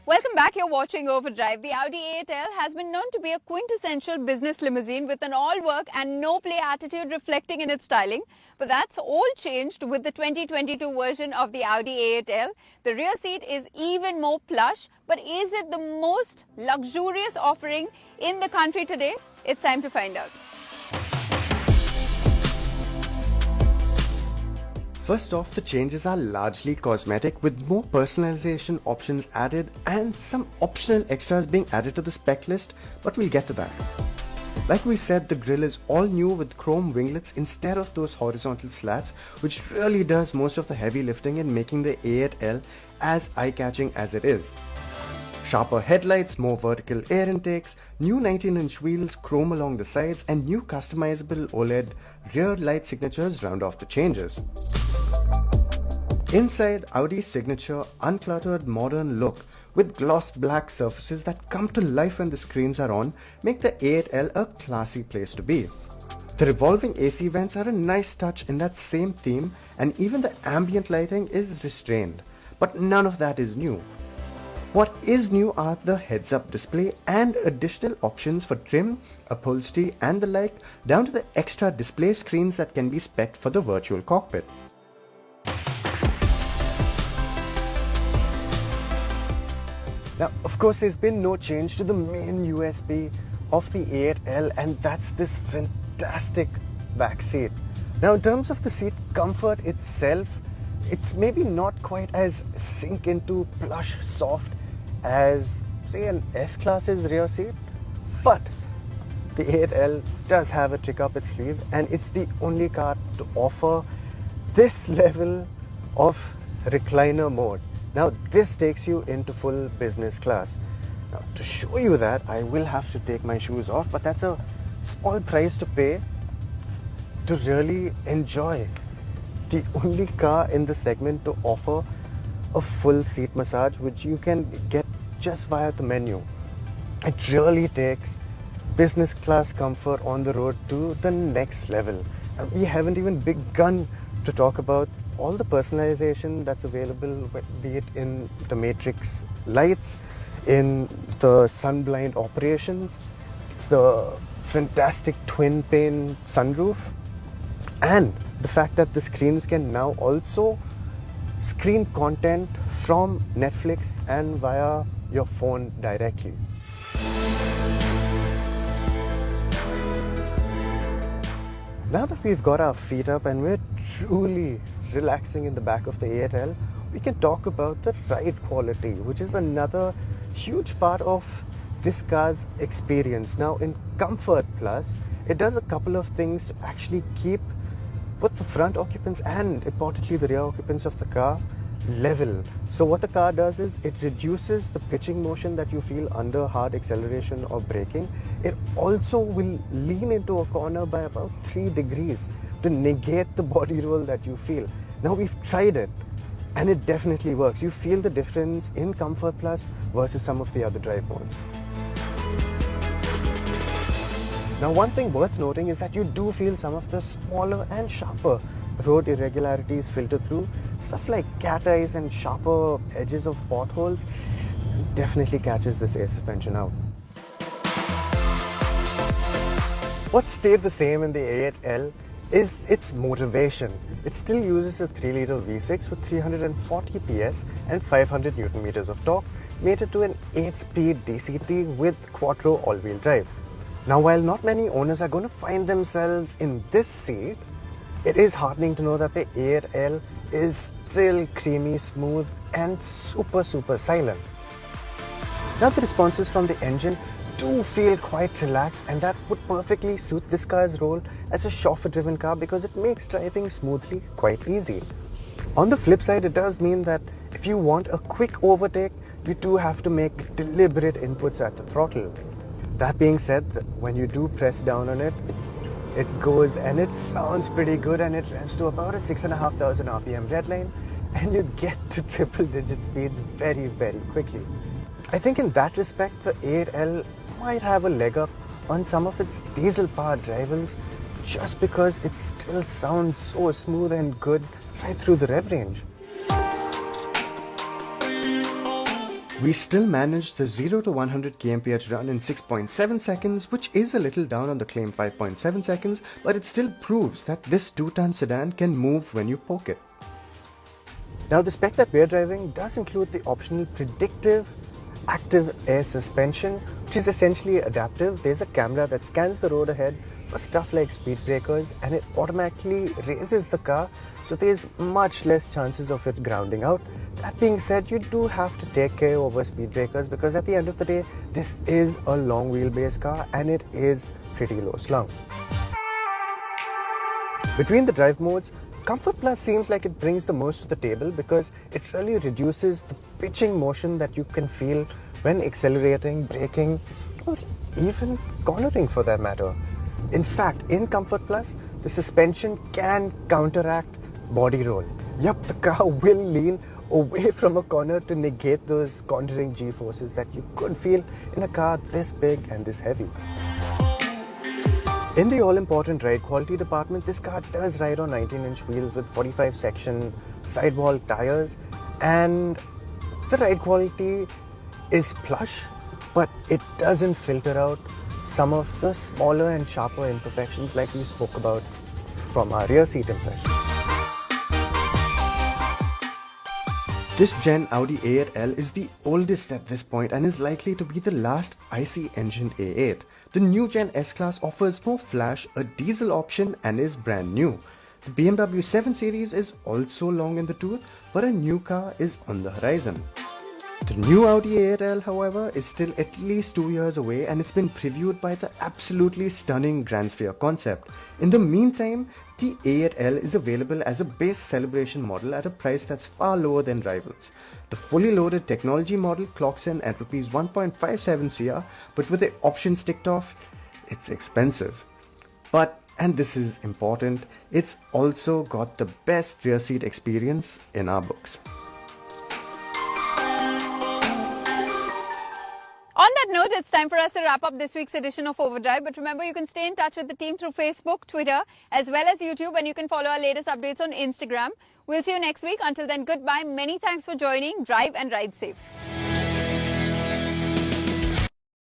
Welcome back. You're watching Overdrive. The Audi A8L has been known to be a quintessential business limousine with an all-work and no-play attitude reflecting in its styling. But that's all changed with the 2022 version of the Audi A8L. The rear seat is even more plush. But is it the most luxurious offering in the country today? It's time to find out. First off, the changes are largely cosmetic with more personalization options added and some optional extras being added to the spec list, but we'll get to that. Like we said, the grille is all new with chrome winglets instead of those horizontal slats, which really does most of the heavy lifting in making the A8L as eye-catching as it is. Sharper headlights, more vertical air intakes, new 19-inch wheels, chrome along the sides, and new customizable OLED rear light signatures round off the changes. Inside, Audi's signature uncluttered modern look with glossed black surfaces that come to life when the screens are on make the A8L a classy place to be. The revolving AC vents are a nice touch in that same theme, and even the ambient lighting is restrained. But none of that is new. What is new are the heads-up display and additional options for trim, upholstery and the like, down to the extra display screens that can be spec'd for the virtual cockpit. Now, of course, there's been no change to the main USP of the A8L, and that's this fantastic back seat. Now, in terms of the seat comfort itself, it's maybe not quite as sink into plush soft as, say, an S-Class's rear seat, but the A8L does have a trick up its sleeve, and it's the only car to offer this level of recliner mode. Now, this takes you into full business class. Now, to show you that, I will have to take my shoes off, but that's a small price to pay to really enjoy the only car in the segment to offer a full seat massage, which you can get just via the menu. It really takes business class comfort on the road to the next level. And we haven't even begun to talk about all the personalization that's available, be it in the matrix lights, in the sunblind operations, the fantastic twin pane sunroof, and the fact that the screens can now also screen content from Netflix and via your phone directly. Now that we've got our feet up and we're truly relaxing in the back of the A8L, we can talk about the ride quality, which is another huge part of this car's experience. Now, in Comfort Plus, it does a couple of things to actually keep both the front occupants and, importantly, the rear occupants of the car level. So what the car does is it reduces the pitching motion that you feel under hard acceleration or braking. It also will lean into a corner by about 3 degrees to negate the body roll that you feel. Now, we've tried it and it definitely works. You feel the difference in Comfort Plus versus some of the other drive modes. Now, one thing worth noting is that you do feel some of the smaller and sharper road irregularities filter through. Stuff like cat eyes and sharper edges of potholes definitely catches this air suspension out. What stayed the same in the A8L is its motivation. It still uses a 3-litre V6 with 340 PS and 500 Newton meters of torque, mated to an 8-speed DCT with quattro all-wheel drive. Now, while not many owners are going to find themselves in this seat, it is heartening to know that the A8L is still creamy, smooth, and super silent. Now, the responses from the engine do feel quite relaxed, and that would perfectly suit this car's role as a chauffeur-driven car because it makes driving smoothly quite easy. On the flip side, it does mean that if you want a quick overtake, you do have to make deliberate inputs at the throttle. That being said, when you do press down on it, it goes and it sounds pretty good, and it revs to about a 6,500 RPM redline, and you get to triple-digit speeds very quickly. I think in that respect, the A8L might have a leg up on some of its diesel-powered rivals just because it still sounds so smooth and good right through the rev range. We still managed the 0 to 100 kmph run in 6.7 seconds, which is a little down on the claimed 5.7 seconds, but it still proves that this 2-ton sedan can move when you poke it. Now the spec that we're driving does include the optional predictive active air suspension, which is essentially adaptive. There's a camera that scans the road ahead for stuff like speed breakers, and it automatically raises the car, so there's much less chances of it grounding out. That being said, you do have to take care over speed breakers because at the end of the day, this is a long wheelbase car and it is pretty low slung. Between the drive modes, Comfort Plus seems like it brings the most to the table because it really reduces the pitching motion that you can feel when accelerating, braking, or even cornering for that matter. In fact, in Comfort Plus, the suspension can counteract body roll. Yup, the car will lean away from a corner to negate those cornering G-forces that you could feel in a car this big and this heavy. In the all-important ride quality department, this car does ride on 19-inch wheels with 45-section sidewall tires, and the ride quality is plush, but it doesn't filter out some of the smaller and sharper imperfections like we spoke about from our rear seat impression. This gen Audi A8L is the oldest at this point and is likely to be the last IC engined A8. The new gen S-Class offers more flash, a diesel option, and is brand new. The BMW 7 Series is also long in the tooth, but a new car is on the horizon. The new Audi A8L, however, is still at least 2 years away, and it's been previewed by the absolutely stunning Grand Sphere concept. In the meantime, the A8L is available as a base celebration model at a price that's far lower than rivals. The fully loaded technology model clocks in at Rs 1.57 CR, but with the options ticked off, it's expensive. But, and this is important, it's also got the best rear seat experience in our books. On that note, it's time for us to wrap up this week's edition of Overdrive. But remember, you can stay in touch with the team through Facebook, Twitter, as well as YouTube, and you can follow our latest updates on Instagram. We'll see you next week. Until then, goodbye. Many thanks for joining. Drive and ride safe.